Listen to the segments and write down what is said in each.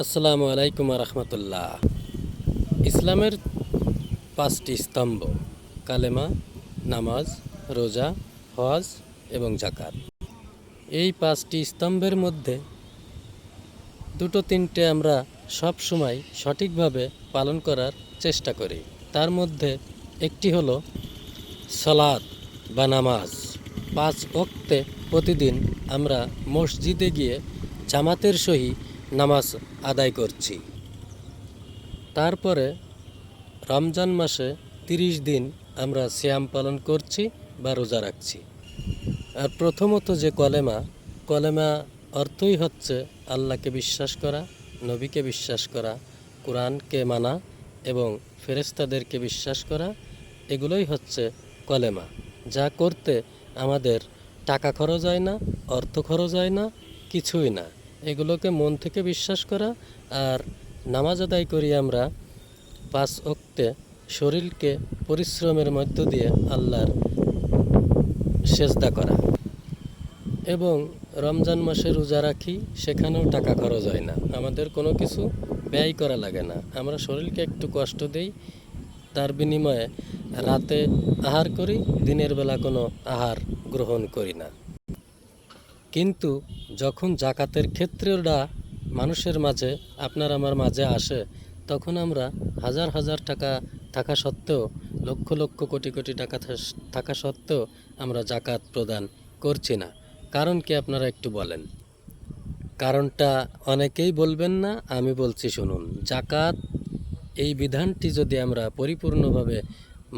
আসসালামু আলাইকুম রহমতুল্লাহ। ইসলামের 5টি স্তম্ভ: কালেমা, নামাজ, রোজা, হজ এবং জাকাত। এই 5টি স্তম্ভের মধ্যে দুটো তিনটে আমরা সব সময় সঠিকভাবে পালন করার চেষ্টা করি। তার মধ্যে একটি হলো সালাত বা নামাজ। 5 ওয়াক্তে প্রতিদিন আমরা মসজিদে গিয়ে জামাতের সহিত নামাজ আদায় করছি। তারপরে রমজান মাসে 30 দিন আমরা সিয়াম পালন করছি বা রোজা রাখছি। আর প্রথমত যে কলেমা অর্থই হচ্ছে আল্লাহকে বিশ্বাস করা, নবীকে বিশ্বাস করা, কোরআনকে মানা এবং ফেরেশতাদেরকে বিশ্বাস করা। এগুলোই হচ্ছে কলেমা, যা করতে আমাদের টাকা খরচ হয় না, অর্থ খরচ হয় না, কিছুই না। এগুলোকে মন থেকে বিশ্বাস করা। আর নামাজ আদায় করি আমরা 5 ওয়াক্তে শরীরকে পরিশ্রমের মধ্য দিয়ে আল্লাহর সেজদা করা। এবং রমজান মাসে রোজা রাখি, সেখানেও টাকা খরচ হয় না, আমাদের কোনো কিছু ব্যয় করা লাগে না। আমরা শরীরকে একটু কষ্ট দেই, তার বিনিময়ে রাতে আহার করি, দিনের বেলা কোনো আহার গ্রহণ করি না। কিন্তু যখন জাকাতের ক্ষেত্রেটা মানুষের মাঝে, আপনার আমার মাঝে আসে, তখন আমরা হাজার হাজার টাকা থাকা সত্ত্বেও, লক্ষ লক্ষ কোটি কোটি টাকা থাকা সত্ত্বেও আমরা জাকাত প্রদান করছি না। কারণ কি আপনারা একটু বলেন? কারণটা অনেকেই বলবেন না, আমি বলছি শুনুন। জাকাত এই বিধানটি যদি আমরা পরিপূর্ণভাবে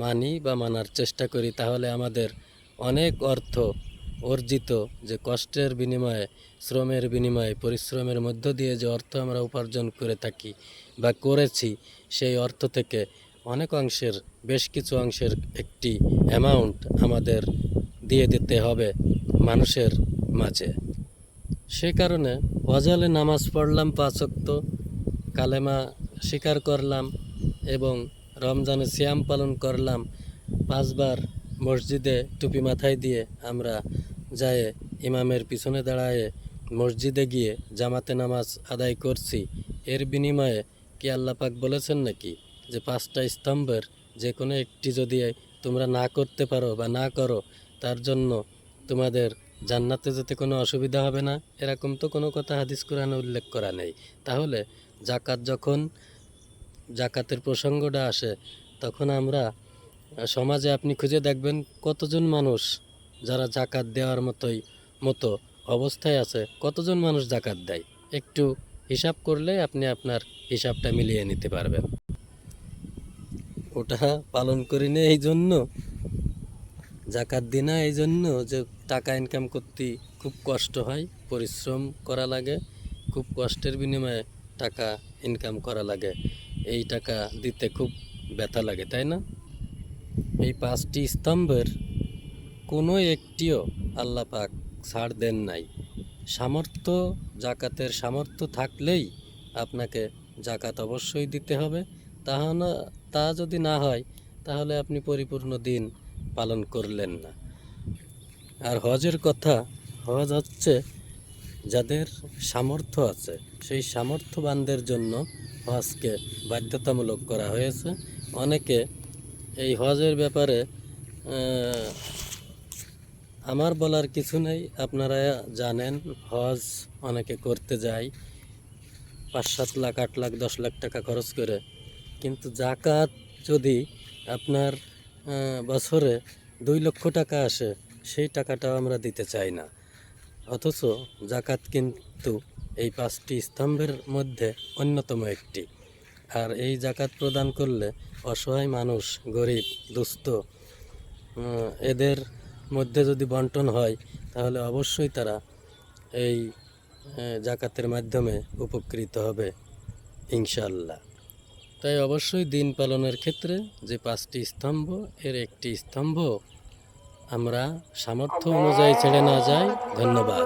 মানি বা মানার চেষ্টা করি, তাহলে আমাদের অনেক অর্থ অর্জিত, যে কষ্টের বিনিময়ে, শ্রমের বিনিময়ে, পরিশ্রমের মধ্য দিয়ে যে অর্থ আমরা উপার্জন করে থাকি বা করেছি, সেই অর্থ থেকে অনেক অংশের, বেশ কিছু অংশের একটি অ্যামাউন্ট আমাদের দিয়ে দিতে হবে মানুষের মাঝে। সে কারণে ওয়াজালে নামাজ পড়লাম 5 ওয়াক্ত, কালেমা স্বীকার করলাম এবং রমজানে সিয়াম পালন করলাম। 5 বার মসজিদে টুপি মাথায় দিয়ে আমরা যায় ইমামের পিছনে দাঁড়ায় মসজিদে গিয়ে জামাতে নামাজ আদায় করছি। এর বিনিময়ে কি আল্লাহ পাক বলেছেন নাকি যে 5টা স্তম্ভের যে কোনো একটি যদি তোমরা না করতে পারো বা না করো, তার জন্য তোমাদের জান্নাতে যেতে কোনো অসুবিধা হবে না? এরকম তো কোনো কথা হাদিস কোরআনে উল্লেখ করা নেই। তাহলে যখন জাকাতের প্রসঙ্গটা আসে, তখন আমরা সমাজে আপনি খুঁজে দেখবেন কতজন মানুষ যারা জাকাত দেওয়ার মতো অবস্থায় আছে, কতজন মানুষ জাকাত দেয়। একটু হিসাব করলে আপনি আপনার হিসাবটা মিলিয়ে নিতে পারবেন। ওটা পালন করি না এই জন্য, জাকাত দিই না এই জন্য যে টাকা ইনকাম করতে খুব কষ্ট হয়, পরিশ্রম করা লাগে, খুব কষ্টের বিনিময়ে টাকা ইনকাম করা লাগে, এই টাকা দিতে খুব ব্যথা লাগে, তাই না? এই 5টি স্তম্ভের কোনো একটিও আল্লাহ পাক ছাড় দেন নাই। জাকাতের সামর্থ্য থাকলেই আপনাকে জাকাত অবশ্যই দিতে হবে। তা যদি না হয়, তাহলে আপনি পরিপূর্ণ দিন পালন করলেন না। আর হজের কথা, হজ হচ্ছে যাদের সামর্থ্য আছে, সেই সামর্থ্যবানদের জন্য হজকে বাধ্যতামূলক করা হয়েছে। অনেকে এই হজের ব্যাপারে আমার বলার কিছু নেই, আপনারা জানেন। হজ অনেকে করতে যায় 5-7 লাখ, 8 লাখ, 10 লাখ টাকা খরচ করে। কিন্তু জাকাত যদি আপনার বছরে 2 লক্ষ টাকা আসে, সেই টাকাটাও আমরা দিতে চাই না। অথচ জাকাত কিন্তু এই 5টি স্তম্ভের মধ্যে অন্যতম একটি। আর এই জাকাত প্রদান করলে অসহায় মানুষ, গরিব, দুস্থ, এদের মধ্যে যদি বন্টন হয়, তাহলে অবশ্যই তারা এই জাকাতের মাধ্যমে উপকৃত হবে ইনশাআল্লাহ। তাই অবশ্যই দিন পালনের ক্ষেত্রে যে 5টি স্তম্ভ, এর একটি স্তম্ভ আমরা সামর্থ্য অনুযায়ী ছেড়ে না যাই। ধন্যবাদ।